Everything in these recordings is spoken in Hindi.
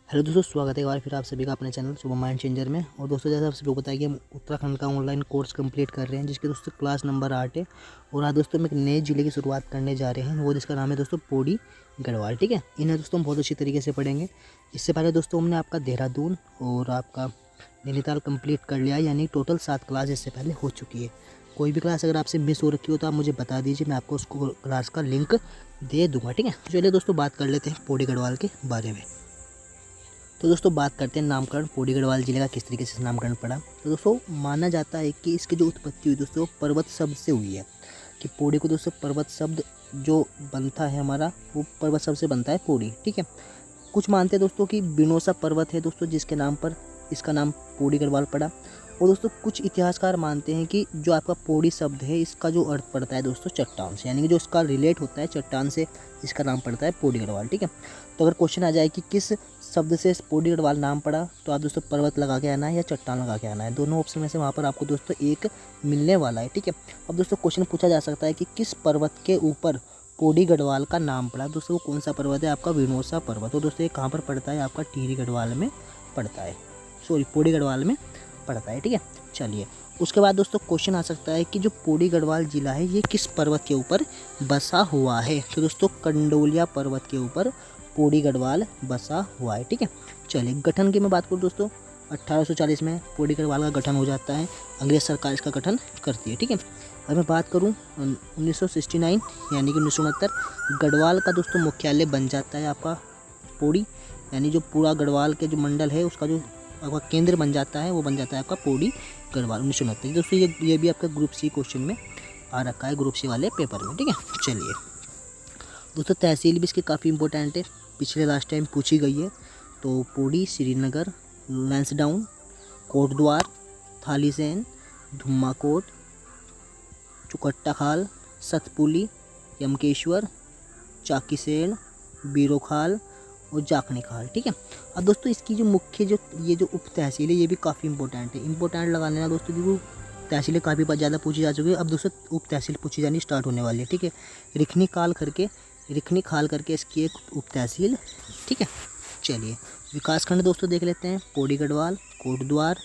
हेलो दोस्तों, स्वागत है एक बार फिर आप सभी का अपने चैनल सुबह माइंड चेंजर में। और दोस्तों, जैसे आप सभी को पता है कि हम उत्तराखंड का ऑनलाइन कोर्स कंप्लीट कर रहे हैं, जिसके दोस्तों क्लास नंबर 8 है। और आज दोस्तों हम एक नए जिले की शुरुआत करने जा रहे हैं, वो जिसका नाम है दोस्तों पौड़ी गढ़वाल। ठीक है, इन्हें दोस्तों हम बहुत अच्छी तरीके से पढ़ेंगे। इससे पहले दोस्तों हमने आपका देहरादून और आपका नैनीताल कंप्लीट कर लिया, यानी टोटल 7 क्लास इससे पहले हो चुकी है। कोई भी क्लास अगर आपसे मिस हो रखी हो तो आप मुझे बता दीजिए, मैं आपको उसको क्लास का लिंक दे दूँगा। ठीक है, चलिए दोस्तों बात कर लेते हैं पौड़ी गढ़वाल के बारे में। तो दोस्तों बात करते हैं नामकरण, पौड़ी गढ़वाल जिले का किस तरीके से नामकरण पड़ा। तो दोस्तों माना जाता है कि इसकी जो उत्पत्ति हुई दोस्तों पर्वत शब्द से हुई है, कि पौड़ी को दोस्तों पर्वत शब्द जो बनता है हमारा, वो पर्वत शब्द से बनता है पौड़ी। ठीक है, कुछ मानते हैं दोस्तों कि बिनोसा पर्वत है दोस्तों, जिसके नाम पर इसका नाम पौड़ी गढ़वाल पड़ा। और दोस्तों कुछ इतिहासकार मानते हैं कि जो आपका पौड़ी शब्द है, इसका जो अर्थ पड़ता है दोस्तों चट्टान से, यानी कि जो इसका रिलेट होता है चट्टान से, इसका नाम पड़ता है पौड़ी गढ़वाल। ठीक है, तो अगर क्वेश्चन आ जाए कि किस शब्द से पौड़ी गढ़वाल नाम पड़ा, तो आप दोस्तों पर्वत लगा के आना है या चट्टान लगा के आना है। दोनों ऑप्शन में से वहाँ पर आपको दोस्तों एक मिलने वाला है। ठीक है, अब दोस्तों क्वेश्चन पूछा जा सकता है कि किस पर्वत के ऊपर पौड़ी गढ़वाल का नाम पड़ा। दोस्तों वो कौन सा पर्वत है? आपका विनोसा पर्वत। तो दोस्तों ये कहाँ पर पड़ता है? आपका टिहरी गढ़वाल में पड़ता है, पौड़ी गढ़वाल में पड़ता है। ठीक है, चलिए उसके बाद दोस्तों क्वेश्चन आ सकता है कि जो पौड़ी गढ़वाल जिला है ये किस पर्वत के ऊपर बसा हुआ है। तो दोस्तों कंडोलिया पर्वत के ऊपर पौड़ी गढ़वाल बसा हुआ है। ठीक है, चलिए गठन की मैं बात करूँ दोस्तों, 1840 में पौड़ी गढ़वाल का गठन हो जाता है, अंग्रेज सरकार इसका गठन करती है। ठीक है, अगर मैं बात करूँ 1969 यानी कि 1969 गढ़वाल का दोस्तों मुख्यालय बन जाता है आपका पौड़ी, यानी जो पूरा गढ़वाल के जो मंडल है उसका जो आपका केंद्र बन जाता है, वो बन जाता है आपका पौड़ी गढ़वाल 1969। दोस्तों ये भी आपका ग्रुप सी क्वेश्चन में आ रखा है, ग्रुप सी वाले पेपर में। ठीक है, चलिए दोस्तों तहसील भी इसकी काफ़ी इंपॉर्टेंट है, पिछले लास्ट टाइम पूछी गई है। तो पौड़ी, श्रीनगर, लैंसडाउन, कोटद्वार, थालीसैन, धुम्माकोट, चुकट्टा-खाल, सतपुली, यमकेश्वर, चाकीसेन, बीरोखाल और जाखनी खाल। ठीक है, अब दोस्तों इसकी जो मुख्य जो ये जो उप तहसील है ये भी काफ़ी इंपॉर्टेंट है। इंपॉर्टेंट लगा लेना दोस्तों, क्योंकि तहसीलें काफ़ी ज़्यादा पूछी जा चुकी है। अब दोस्तों उप तहसील पूछी जानी स्टार्ट होने वाली है। ठीक है, रिखनी खाल करके इसकी एक उप तहसील। ठीक है, चलिए विकासखंड दोस्तों देख लेते हैं। पौड़ी गढ़वाल, कोटद्वार,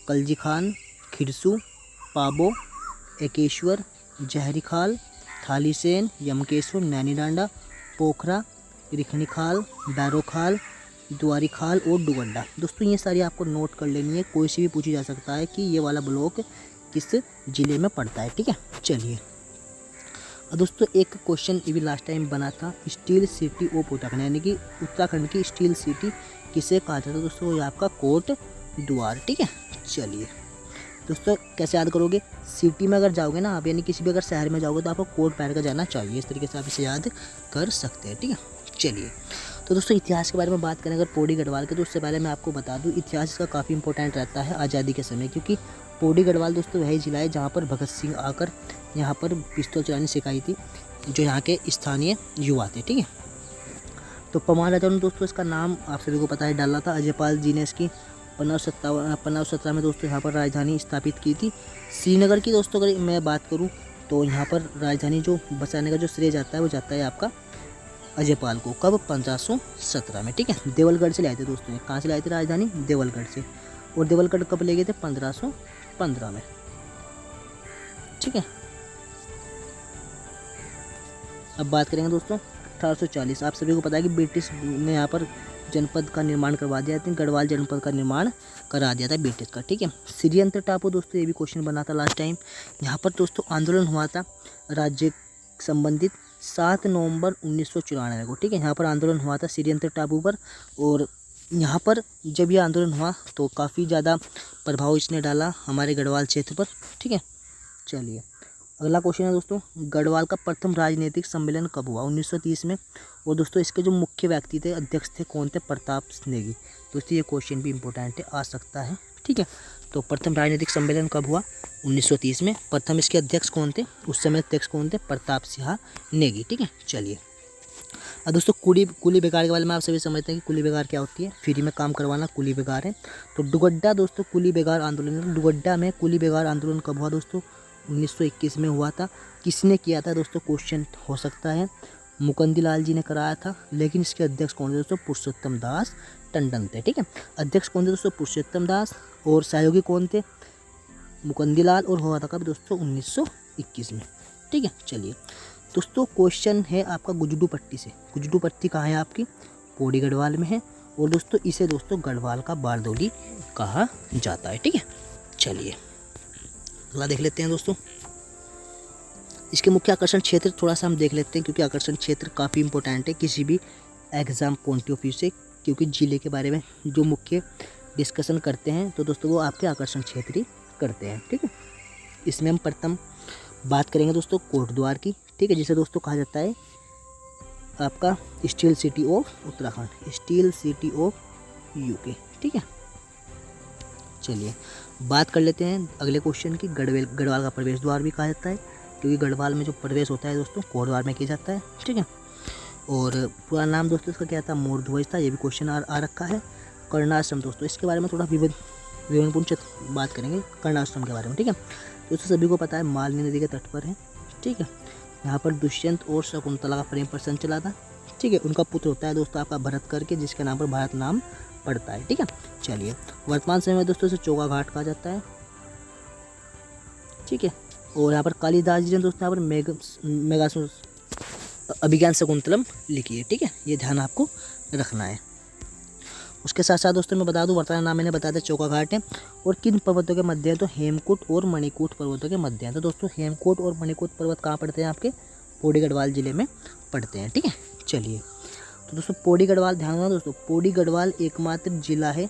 कलजी खान, खिरसू, पाबो, एकेश्वर, जहरी खाल, थालीसैन, यमकेश्वर, नैनीडांडा, पोखरा, रिखनी खाल, बैरो खाल, द्वारी खाल और डुगड्डा। दोस्तों ये सारी आपको नोट कर लेनी है, कोई सी भी पूछी जा सकता है कि ये वाला ब्लॉक किस जिले में पड़ता है। ठीक है, चलिए और दोस्तों एक क्वेश्चन ये भी लास्ट टाइम बना था, स्टील सिटी ऑफ उत्तराखंड, यानी कि उत्तराखंड की स्टील सिटी किसे कहा जाता है दोस्तों? ये आपका कोटद्वार। ठीक है, चलिए दोस्तों कैसे याद करोगे? सिटी में अगर जाओगे ना आप, यानी किसी भी अगर शहर में जाओगे तो आपको कोट पहन कर जाना चाहिए, इस तरीके से आप इसे याद कर सकते हैं। ठीक है, चलिए तो दोस्तों इतिहास के बारे में बात करें अगर पौड़ी गढ़वाल के, तो उससे पहले मैं आपको बता दूं इतिहास इसका काफ़ी इंपॉर्टेंट रहता है आज़ादी के समय, क्योंकि पौड़ी गढ़वाल दोस्तों वही जिला है जहाँ पर भगत सिंह आकर यहाँ पर पिस्तौल चलानी सिखाई थी, जो यहाँ के स्थानीय युवा थे। ठीक है, तो परमार राजा ने दोस्तों इसका नाम आप सभी को पता है डाला था, अजयपाल जी ने इसकी 1517 में दोस्तों यहाँ पर राजधानी स्थापित की थी। श्रीनगर की दोस्तों अगर मैं बात करूँ तो यहाँ पर राजधानी जो बसाने का जो श्रेय जाता है वो जाता है आपका अजयपाल को। कब? 1517 में। ठीक है, देवलगढ़ से लाए थे दोस्तों, ये कहाँ से लाए थे राजधानी? देवलगढ़ से। और देवलगढ़ कब ले गए थे? 1515 में। ठीक है, अब बात करेंगे दोस्तों 1840। आप सभी को पता है कि ब्रिटिश ने यहाँ पर जनपद का निर्माण करवा दिया था, गढ़वाल जनपद का निर्माण करा दिया था ब्रिटिश का। ठीक है, श्रीयंत्र टापू दोस्तों ये भी क्वेश्चन बना था लास्ट टाइम। यहाँ पर दोस्तों आंदोलन हुआ था राज्य संबंधित 7 नवंबर 1994 को। ठीक है, यहाँ पर आंदोलन हुआ था श्रीयंत्र टापू पर, और यहाँ पर जब ये आंदोलन हुआ तो काफ़ी ज़्यादा प्रभाव इसने डाला हमारे गढ़वाल क्षेत्र पर। ठीक है, चलिए अगला क्वेश्चन है दोस्तों, गढ़वाल का प्रथम राजनीतिक सम्मेलन कब हुआ? 1930 में। और दोस्तों इसके जो मुख्य व्यक्ति थे, अध्यक्ष थे, कौन थे? प्रताप नेगी। दोस्तों ये क्वेश्चन भी इंपॉर्टेंट है, आ सकता है। ठीक है, तो प्रथम राजनीतिक सम्मेलन कब हुआ? 1930 में। प्रथम इसके अध्यक्ष कौन थे? उस समय अध्यक्ष कौन थे? प्रताप सिंह नेगी। ठीक है, चलिए अब दोस्तों कुली बेगार के बारे में आप सभी समझते हैं कि कुली बेगार क्या होती है? फ्री में काम करवाना कुली बेगार है। तो डुगड्डा दोस्तों कुली बेगार आंदोलन, डुगड्डा में कुली बेगार आंदोलन कब हुआ दोस्तों? 1921 में हुआ था। किसने किया था दोस्तों? क्वेश्चन हो सकता है। मुकुंदलाल जी ने कराया था, लेकिन इसके अध्यक्ष कौन थे दोस्तों? पुरुषोत्तम दास टंडन थे। ठीक है, अध्यक्ष कौन थे दोस्तों? पुरुषोत्तम दास, और सहयोगी कौन थे? मुकुंदलाल, और हुआ था कब दोस्तों? 1921 में। ठीक है, चलिए दोस्तों क्वेश्चन है आपका गुजडू पट्टी से। गुजडू पट्टी कहाँ है आपकी? पौड़ी गढ़वाल में है, और दोस्तों इसे दोस्तों गढ़वाल का बारदौली कहा जाता है। ठीक है, चलिए अगला देख लेते हैं दोस्तों। इसके मुख्य आकर्षण क्षेत्र थोड़ा सा हम देख लेते हैं, क्योंकि आकर्षण क्षेत्र काफ़ी इंपॉर्टेंट है किसी भी एग्जाम पॉइंट ऑफ व्यू से, क्योंकि जिले के बारे में जो मुख्य डिस्कशन करते हैं तो दोस्तों वो आपके आकर्षण क्षेत्र ही करते हैं। ठीक है, इसमें हम प्रथम बात करेंगे दोस्तों कोटद्वार की। ठीक है, जिसे दोस्तों कहा जाता है आपका steel city of Uttarakhand, steel city of UK. ठीक है, चलिए बात कर लेते हैं अगले क्वेश्चन की। गढ़वाल का प्रवेश द्वार भी कहा जाता है, क्योंकि गढ़वाल में जो प्रवेश होता है दोस्तों कोटद्वार में किया जाता है। ठीक है, और पूरा नाम दोस्तों इसका क्या था? मोरध्वज था। ये भी क्वेश्चन आ रखा है। कर्णाश्रम दोस्तों, इसके बारे में थोड़ा विवरणपूर्ण बात करेंगे कर्णाश्रम के बारे में। ठीक है, दोस्तों सभी को पता है मालनी नदी के तट पर है। ठीक है, यहाँ पर दुष्यंत और शकुंतला का प्रेम प्रसंग चला था। ठीक है, उनका पुत्र होता है दोस्तों आपका भरत करके, जिसके नाम पर भारत नाम पड़ता है। ठीक है, चलिए वर्तमान समय में दोस्तों इसे चौका घाट कहा जाता है। ठीक है, और यहाँ पर कालिदास जी ने दोस्तों यहाँ पर मेघासुर अभिज्ञान शकुंतलम लिखी है। ठीक है, ये ध्यान आपको रखना है। उसके साथ साथ दोस्तों मैं बता दूं वर्तमान नाम मैंने बताया था चौका घाट है, और किन पर्वतों के मध्य है? तो हेमकूट और मणिकूट पर्वतों के मध्य है। तो दोस्तों हेमकूट और मणिकूट पर्वत कहाँ पड़ते हैं? आपके पौड़ी गढ़वाल जिले में पड़ते हैं। ठीक है, चलिए तो दोस्तों पौड़ी गढ़वाल ध्यान रखना दोस्तों, पौड़ी गढ़वाल एकमात्र जिला है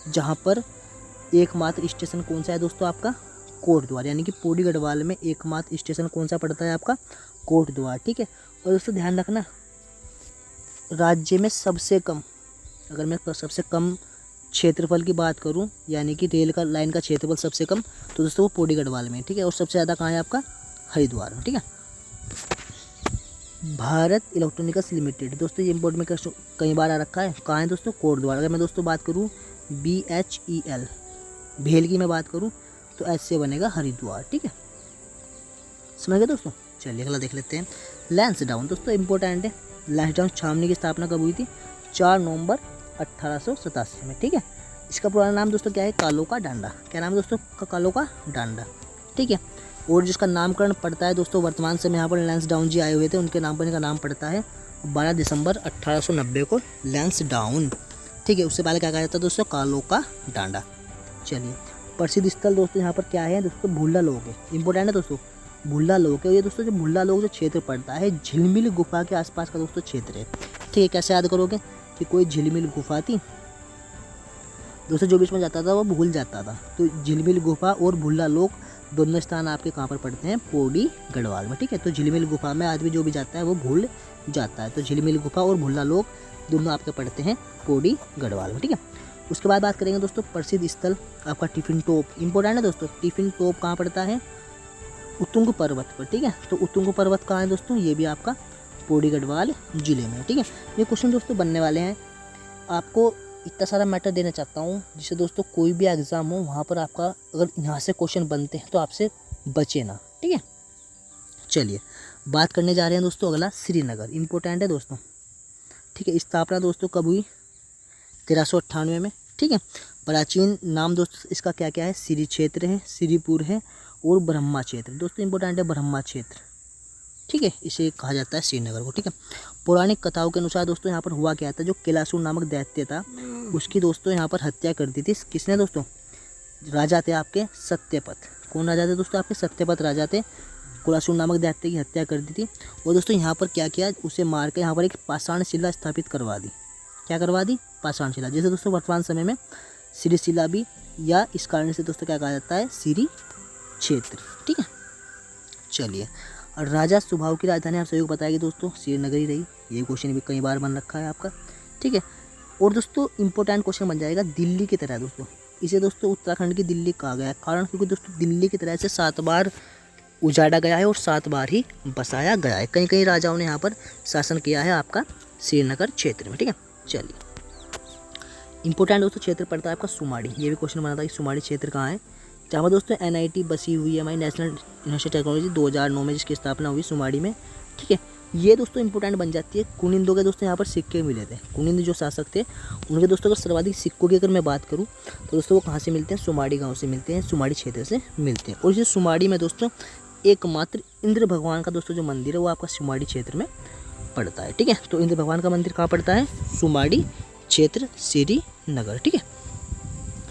जहाँ पर एकमात्र स्टेशन कौन सा है दोस्तों? आपका कोटद्वार, यानी कि पौड़ी गढ़वाल में एकमात्र स्टेशन कौन सा पड़ता है? आपका कोटद्वार। ठीक है, और दोस्तों ध्यान रखना राज्य में सबसे कम, अगर मैं सबसे कम क्षेत्रफल की बात करूं, यानी कि रेल का लाइन का क्षेत्रफल सबसे कम, तो दोस्तों वो पौड़ी गढ़वाल में। ठीक है, और सबसे ज़्यादा कहाँ है? आपका हरिद्वार में। ठीक है, भारत इलेक्ट्रॉनिक्स लिमिटेड दोस्तों ये इंपोर्ट में कई बार आ रखा है। कहाँ है दोस्तों? कोटद्वार। अगर मैं दोस्तों बात करूँ BHEL भेल की मैं बात करूँ तो ऐसे बनेगा हरिद्वार। ठीक है, समझ गए दोस्तों। चलिए अगला देख लेते हैं लैंसडाउन। दोस्तों इंपॉर्टेंट है, लैंसडाउन छावनी की स्थापना कब हुई थी? 4 नवंबर 1887 में। ठीक है, इसका पुराना नाम दोस्तों क्या है? कालो का डांडा। क्या नाम है दोस्तों? कालो का डांडा। ठीक है, और जिसका नामकरण पड़ता है दोस्तों वर्तमान समय यहाँ पर लैंसडाउन जी आए हुए थे, उनके नाम पर इनका नाम पड़ता है 12 दिसंबर 1890 को लैंसडाउन। ठीक है, उससे पहले क्या कहा जाता है दोस्तों? कालो का डांडा। चलिए प्रसिद्ध स्थल दोस्तों यहाँ पर क्या है दोस्तों? भुल्ला लोक है। इंपॉर्टेंट है दोस्तों, भुल्ला लोक है। ये दोस्तों जो भुल्ला लोक जो क्षेत्र पड़ता है झिलमिल गुफा के आसपास का दोस्तों क्षेत्र है। ठीक है, कैसे याद करोगे कि कोई झिलमिल गुफा थी दोस्तों, जो बीच में जाता था वो भूल जाता था। तो झिलमिल गुफा और भुल्ला लोक दोनों स्थान आपके कहाँ पर पड़ते हैं? पौड़ी गढ़वाल में। ठीक है, तो झिलमिल गुफा में आदमी जो भी जाता है वो भूल जाता है, तो झिलमिल गुफा और भुल्ला लोक दोनों आपके पड़ते हैं पौड़ी गढ़वाल में। ठीक है, उसके बाद बात करेंगे दोस्तों प्रसिद्ध स्थल आपका टिफिन टॉप। इंपॉर्टेंट है दोस्तों, टिफिन टॉप कहाँ पड़ता है? उत्तुंग पर्वत पर। ठीक है, तो उत्तुंग पर्वत कहाँ है दोस्तों? ये भी आपका पौड़ी गढ़वाल जिले में। ठीक है, ये क्वेश्चन दोस्तों बनने वाले हैं। आपको इतना सारा मैटर देना चाहता हूँ जिससे दोस्तों कोई भी एग्ज़ाम हो वहाँ पर आपका अगर यहाँ से क्वेश्चन बनते हैं तो आपसे बचे ना। ठीक है, चलिए बात करने जा रहे हैं दोस्तों अगला श्रीनगर। इम्पोर्टेंट है दोस्तों। ठीक है, स्थापना दोस्तों कब हुई? 1398 में। ठीक है, प्राचीन नाम दोस्तों इसका क्या क्या है? श्री क्षेत्र है, श्रीपुर है और ब्रह्मा क्षेत्र। दोस्तों इंपॉर्टेंट है ब्रह्मा क्षेत्र। ठीक है, इसे कहा जाता है श्रीनगर को। ठीक है, पौराणिक कथाओं के अनुसार दोस्तों यहाँ पर हुआ क्या था? जो कैलासुर नामक दैत्य था उसकी दोस्तों यहाँ पर हत्या कर दी थी। किसने दोस्तों? राजा थे आपके सत्यपत। कौन राजा थे दोस्तों? आपके सत्यपत राजा थे। कैलासुर नामक दैत्य की हत्या कर दी थी, और दोस्तों यहाँ पर क्या किया? उसे मार के यहाँ पर एक पाषाण शिला स्थापित करवा दी। क्या करवा दी? पाषाण शिला। जैसे दोस्तों वर्तमान समय में श्री शिला भी, या इस कारण से दोस्तों क्या कहा जाता है? श्री क्षेत्र। ठीक है, चलिए और राजा सुबाहु की राजधानी आप सभी को पता है कि दोस्तों श्रीनगर ही रही। ये क्वेश्चन भी कई बार बन रखा है आपका। ठीक है, और दोस्तों इंपॉर्टेंट क्वेश्चन बन जाएगा दिल्ली की तरह। दोस्तों इसे दोस्तों उत्तराखंड की दिल्ली कहा गया है, कारण क्योंकि दोस्तों दिल्ली की तरह से 7 बार उजाड़ा गया है और 7 बार ही बसाया गया है। कई कई राजाओं ने यहाँ पर शासन किया है आपका श्रीनगर क्षेत्र में। ठीक है, चलिए इंपॉर्टेंट दोस्तों क्षेत्र पड़ता है आपका सुमाड़ी। ये भी क्वेश्चन बना था कि सुमाड़ी क्षेत्र कहाँ है? जहाँ पर दोस्तों NIT बसी हुई है हमारी नेशनल यूनिवर्सिटी टेक्नोलॉजी 2009 में, जिसकी स्थापना हुई सुमाड़ी में। ठीक है, ये दोस्तों इंपॉर्टेंट बन जाती है। कुनिंदों के दोस्तों यहाँ पर सिक्के मिले थे। कुनिंद जो शासक थे उनके दोस्तों अगर सर्वाधिक सिक्कों की अगर मैं बात करूँ तो दोस्तों वो कहाँ से मिलते हैं, सुमाड़ी गाँव से मिलते हैं, सुमाड़ी क्षेत्र से मिलते हैं। और इस सुमाड़ी में दोस्तों एकमात्र इंद्र भगवान का दोस्तों जो मंदिर है वो आपका सुमाड़ी क्षेत्र में पड़ता है। ठीक है, तो इंद्र भगवान का मंदिर कहाँ पड़ता है, सुमाड़ी क्षेत्र, श्रीनगर। ठीक है,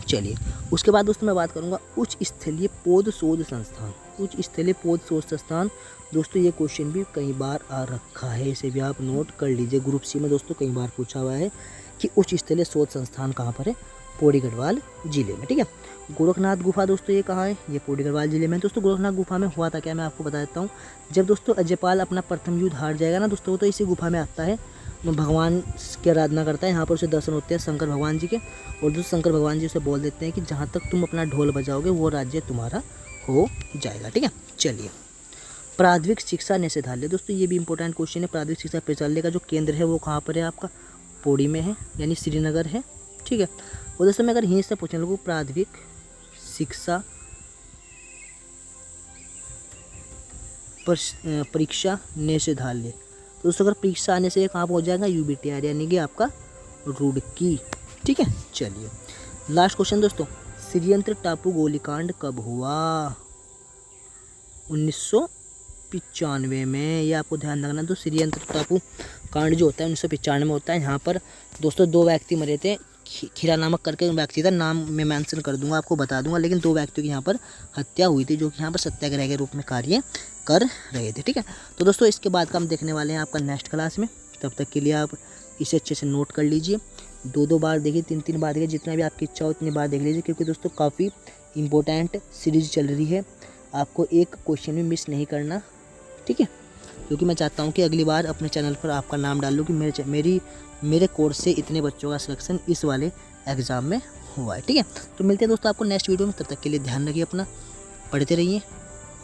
चलिए उसके बाद दोस्तों मैं बात करूँगा उच्च स्थलीय पौध शोध संस्थान। उच्च स्थलीय पौध शोध संस्थान दोस्तों ये क्वेश्चन भी कई बार आ रखा है, इसे भी आप नोट कर लीजिए। ग्रुप सी में दोस्तों कई बार पूछा हुआ है कि उच्च स्थलीय शोध संस्थान कहाँ पर है, पौड़ी गढ़वाल जिले में। ठीक है, गोरखनाथ गुफा दोस्तों ये कहाँ है, ये पौड़ी गढ़वाल जिले में। दोस्तों गोरखनाथ गुफा में हुआ था क्या, मैं आपको बता देता हूँ। जब दोस्तों अजयपाल अपना प्रथम युद्ध हार जाएगा ना दोस्तों, तो इसी गुफा में आता है, भगवान की आराधना करता है। यहाँ पर उसे दर्शन होते हैं शंकर भगवान जी के, और दोस्तों शंकर भगवान जी उसे बोल देते हैं कि जहाँ तक तुम अपना ढोल बजाओगे वो राज्य तुम्हारा हो जाएगा। ठीक है, चलिए प्राथमिक शिक्षा निषेधालय दोस्तों ये भी इंपॉर्टेंट क्वेश्चन है। प्राथमिक शिक्षा प्रचालय का जो केंद्र है वो कहाँ पर है, आपका पौड़ी में है, यानी श्रीनगर है। ठीक है, और दोस्तों मैं अगर यहीं से पूछने लगूँ प्राथमिक शिक्षा परीक्षा निषेधालय, तो दोस्तों अगर परीक्षा आने से कहाँ पहुँच जाएगा, UBTR यानी कि आपका रुड़की। ठीक है, चलिए लास्ट क्वेश्चन दोस्तों, श्रीयंत्र टापू गोलीकांड कब हुआ, 1995 में। ये आपको ध्यान रखना। तो श्रीयंत्र टापू कांड जो होता है 1995 में होता है। यहाँ पर दोस्तों 2 व्यक्ति मरे थे, खीरा नामक करके व्यक्ति था, नाम मैं मेंशन कर दूंगा, आपको बता दूंगा, लेकिन 2 व्यक्तियों की यहाँ पर हत्या हुई थी जो कि यहाँ पर सत्याग्रह के रूप में कार्य कर रहे थे। ठीक है, तो दोस्तों इसके बाद का हम देखने वाले हैं आपका नेक्स्ट क्लास में। तब तक के लिए आप इसे अच्छे से नोट कर लीजिए, 2-2 बार देखिए, 3-3 बार देखिए, जितना भी आपकी इच्छा हो उतनी बार देख लीजिए, क्योंकि दोस्तों काफ़ी इंपॉर्टेंट सीरीज चल रही है। आपको एक क्वेश्चन भी मिस नहीं करना। ठीक है, क्योंकि मैं चाहता हूँ कि अगली बार अपने चैनल पर आपका नाम डाल लूँ कि मेरे कोर्स से इतने बच्चों का सिलेक्शन इस वाले एग्ज़ाम में हुआ है। ठीक है, तो मिलते हैं दोस्तों आपको नेक्स्ट वीडियो में। तब तक के लिए ध्यान रखिए अपना, पढ़ते रहिए।